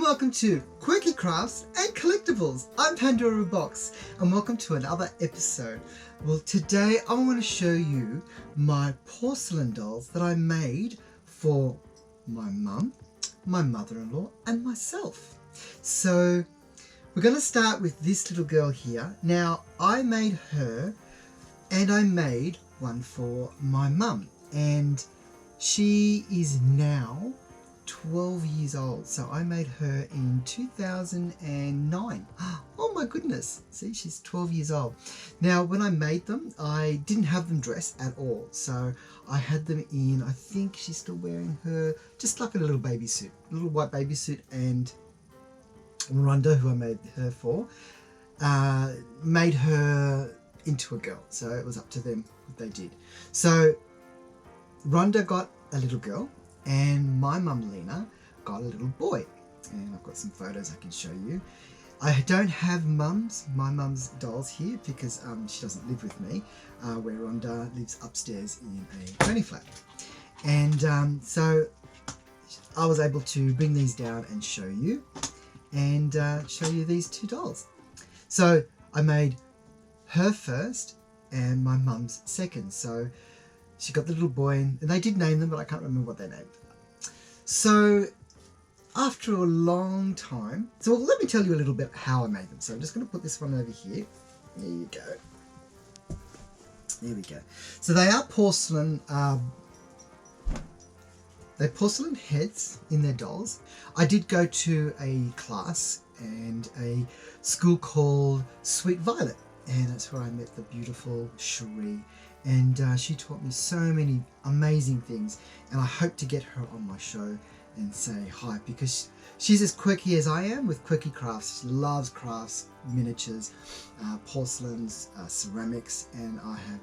welcome to Quirky Crafts and Collectibles. I'm Pandora Box and welcome to another episode. Well, today I want to show you my porcelain dolls that I made for my mum, my mother-in-law and myself. So we're going to start with this little girl here. Now I made her and I made one for my mum, and she is now 12 years old. So I made her in 2009. Oh my goodness. See, she's 12 years old. Now, when I made them, I didn't have them dressed at all. So I had them in, I think she's still wearing her, just like a little baby suit, a little white baby suit, and Rhonda, who I made her for, made her into a girl. So it was up to them what they did. So Rhonda got a little girl, and my mum Lena got a little boy, and I've got some photos I can show you. I don't have my mum's dolls here because she doesn't live with me, where Rhonda lives upstairs in a granny flat, and so I was able to bring these down and show you, and show you these two dolls. So I made her first and my mum's second. So she got the little boy, and they did name them, but I can't remember what they named. So after a long time, so let me tell you a little bit how I made them. So I'm just going to put this one over here. There you go. There we go. So they are porcelain. They're porcelain heads in their dolls. I did go to a class and a school called Sweet Violet, and that's where I met the beautiful Cherie. And she taught me so many amazing things, and I hope to get her on my show and say hi, because she's as quirky as I am with Quirky Crafts. She loves crafts, miniatures, porcelains, ceramics, and I have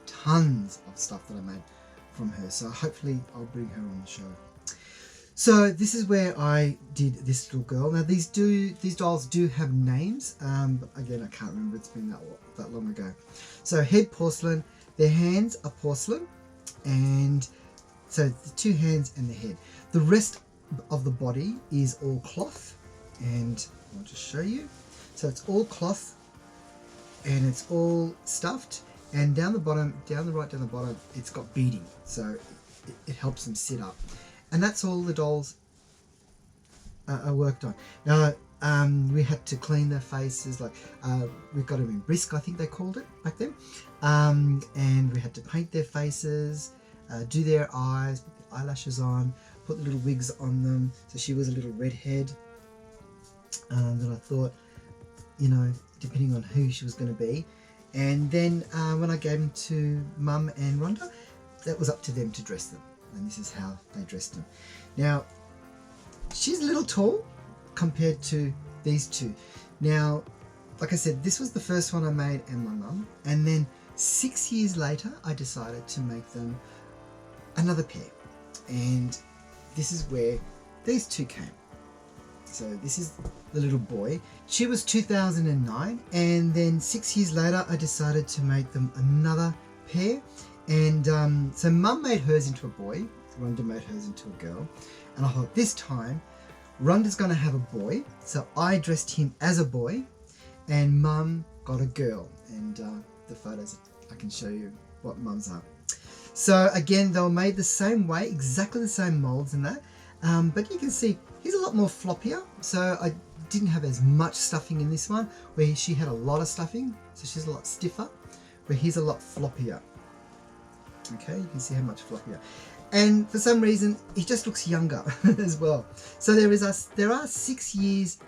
tons of stuff that I made from her, so hopefully I'll bring her on the show. So this is where I did this little girl. Now these dolls do have names, but again I can't remember, it's been that long ago. So head porcelain, their hands are porcelain, and so the two hands and the head. The rest of the body is all cloth, and I'll just show you. So it's all cloth and it's all stuffed, and down the bottom, down the bottom, it's got beading, so it helps them sit up. And that's all the dolls are worked on. Now we had to clean their faces, like we got them in brisk, I think they called it back then, and we had to paint their faces, do their eyes, put the eyelashes on, put the little wigs on them. So she was a little redhead, that I thought, you know, depending on who she was going to be. And then when I gave them to Mum and Rhonda, that was up to them to dress them, and this is how they dressed them. Now she's a little tall compared to these two. Now, like I said, this was the first one I made and my mum, and then 6 years later I decided to make them another pair, and this is where these two came. So this is the little boy. She was 2009, and then 6 years later I decided to make them another pair, and so Mum made hers into a boy, Rhonda made hers into a girl, and I thought this time Rhonda's going to have a boy, so I dressed him as a boy, and Mum got a girl, and the photos I can show you what Mum's are. So again, they were made the same way, exactly the same molds and that, but you can see he's a lot more floppier, so I didn't have as much stuffing in this one, where she had a lot of stuffing, so she's a lot stiffer, where he's a lot floppier. Okay, you can see how much floppier. And for some reason, he just looks younger as well. So there are 6 years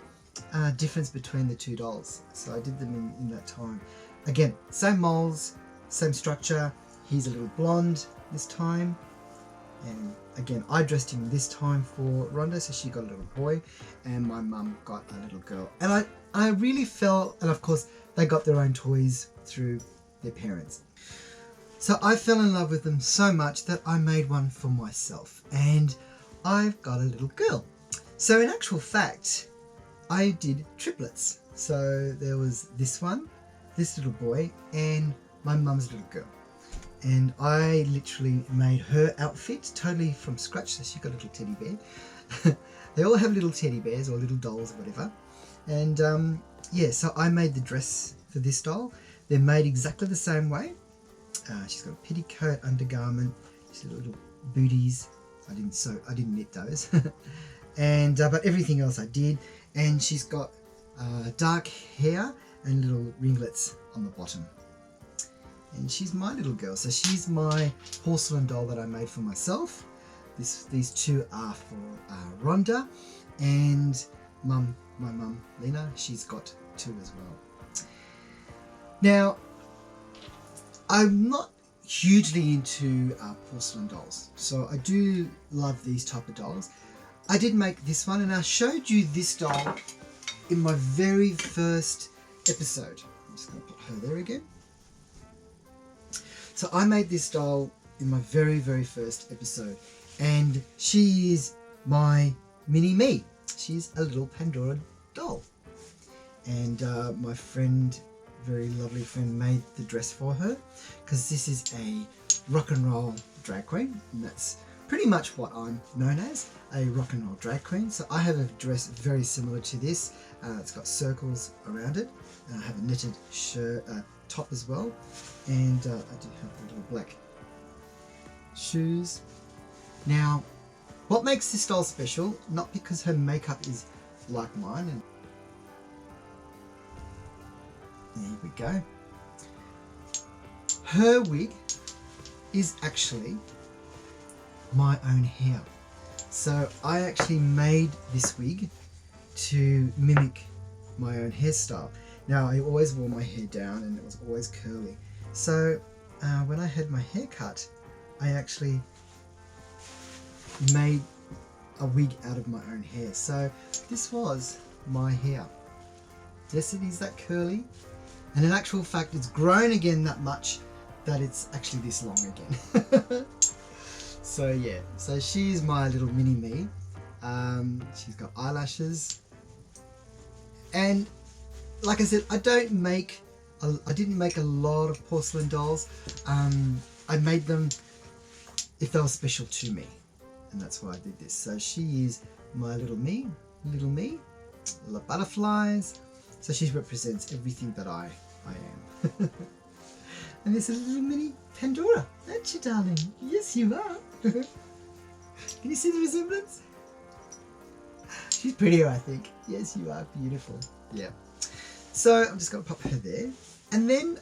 difference between the two dolls. So I did them in that time. Again, same molds, same structure. He's a little blonde this time. And again, I dressed him this time for Rhonda, so she got a little boy, and my mum got a little girl. And I really felt, and of course, they got their own toys through their parents. So I fell in love with them so much that I made one for myself, and I've got a little girl. So in actual fact, I did triplets. So there was this one, this little boy, and my mum's little girl. And I literally made her outfit totally from scratch. So she got a little teddy bear. they all have little teddy bears or little dolls or whatever. And yeah, so I made the dress for this doll. They're made exactly the same way. She's got a petticoat, undergarment, she's got little booties. I didn't knit those. And but everything else I did. And she's got dark hair and little ringlets on the bottom. And she's my little girl. So she's my porcelain doll that I made for myself. These two are for Rhonda, and my mum Lena. She's got two as well. Now, I'm not hugely into porcelain dolls, so I do love these type of dolls. I did make this one, and I showed you this doll in my very first episode. I'm just going to put her there again. So I made this doll in my very first episode, and she is my mini me. She's a little Pandora doll, and my friend, very lovely friend, made the dress for her, because this is a rock and roll drag queen, and that's pretty much what I'm known as, a rock and roll drag queen. So I have a dress very similar to this. It's got circles around it. I have a knitted shirt, top as well, and I do have little black shoes. Now, what makes this doll special, not because her makeup is like mine, and there we go. Her wig is actually my own hair. So I actually made this wig to mimic my own hairstyle. Now, I always wore my hair down and it was always curly. So when I had my hair cut, I actually made a wig out of my own hair. So this was my hair. Yes, it is that curly. And in actual fact, it's grown again that much that it's actually this long again. So yeah, so she's my little mini me. She's got eyelashes. And like I said, I didn't make a lot of porcelain dolls. I made them if they were special to me. And that's why I did this. So she is my little me. The butterflies. So she represents everything that I am. And this is a little mini Pandora, aren't you, darling? Yes, you are. Can you see the resemblance? She's prettier, I think. Yes, you are beautiful. Yeah. So I'm just going to pop her there. And then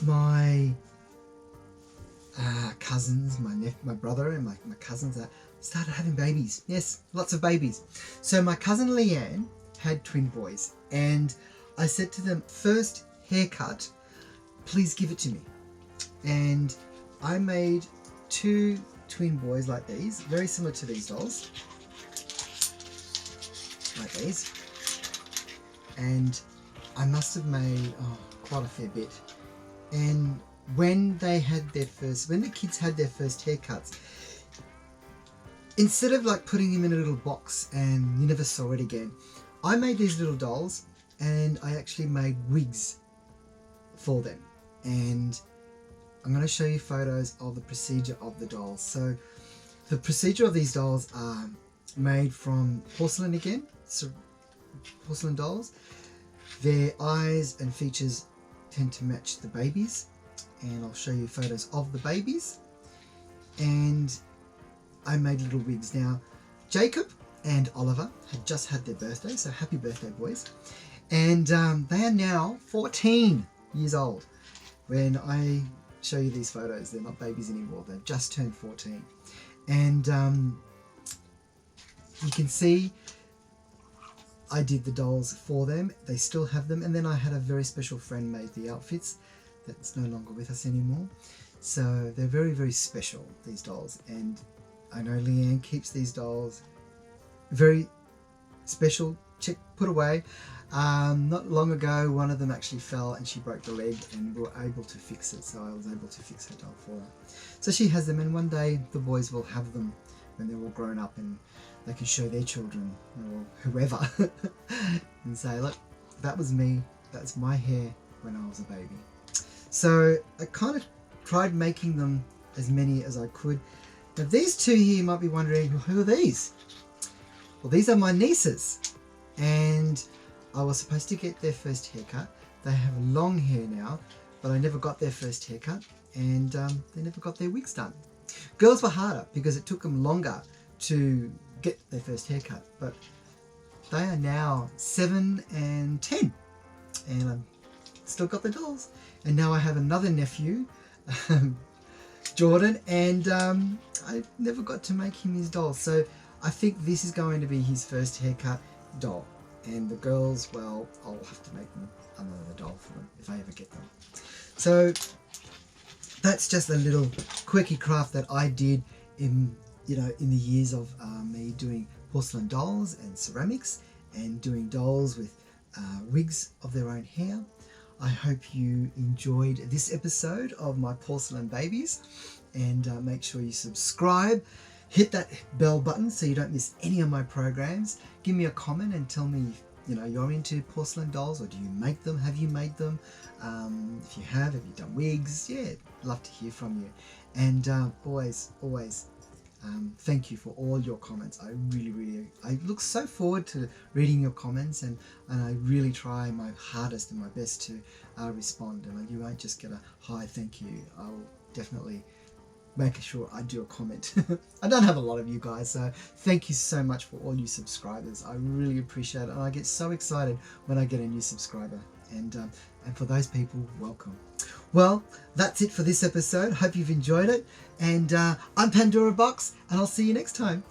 my cousins, my brother and my cousins started having babies. Yes, lots of babies. So my cousin Leanne had twin boys, and I said to them, first haircut, please give it to me. And I made two twin boys like these, very similar to these dolls, like these. And I must have made quite a fair bit. And when the kids had their first haircuts, instead of like putting them in a little box and you never saw it again, I made these little dolls, and I actually made wigs for them. And I'm going to show you photos of the procedure of the dolls. So the procedure of these dolls are made from porcelain again, so porcelain dolls. Their eyes and features tend to match the babies, and I'll show you photos of the babies. And I made little wigs. Now, Jacob and Oliver had just had their birthday, so happy birthday, boys. And they are now 14 years old. When I show you these photos, they're not babies anymore, they've just turned 14. And you can see I did the dolls for them. They still have them. And then I had a very special friend made the outfits that's no longer with us anymore. So they're very special, these dolls. And I know Leanne keeps these dolls very special, put away. Not long ago, one of them actually fell and she broke the leg, and we were able to fix it. So I was able to fix her doll for her. So she has them, and one day the boys will have them when they're all grown up, and they can show their children or whoever and say, look, that was me, that's my hair when I was a baby. So I kind of tried making them as many as I could. Now these two here, you might be wondering, who are these? Well, these are my nieces, and I was supposed to get their first haircut. They have long hair now, but I never got their first haircut, and they never got their wigs done. Girls were harder because it took them longer to get their first haircut, but they are now 7 and 10, and I've still got the dolls. And now I have another nephew, Jordan, and I never got to make him his doll. So I think this is going to be his first haircut doll. And the girls, well, I'll have to make them another doll for them if I ever get them. So that's just a little quirky craft that I did in the years of me doing porcelain dolls and ceramics and doing dolls with wigs of their own hair. I hope you enjoyed this episode of my porcelain babies, and make sure you subscribe, hit that bell button so you don't miss any of my programs. Give me a comment and tell me you're into porcelain dolls, or do you make them? Have you made them? If you have you done wigs? Yeah, love to hear from you. And always thank you for all your comments. I look so forward to reading your comments, and I really try my hardest and my best to respond. And you won't just get a hi, thank you. I'll definitely make sure I do a comment. I don't have a lot of you guys, so thank you so much for all you subscribers. I really appreciate it, and I get so excited when I get a new subscriber. And for those people, welcome. Well, that's it for this episode. Hope you've enjoyed it. And I'm Pandora Box, and I'll see you next time.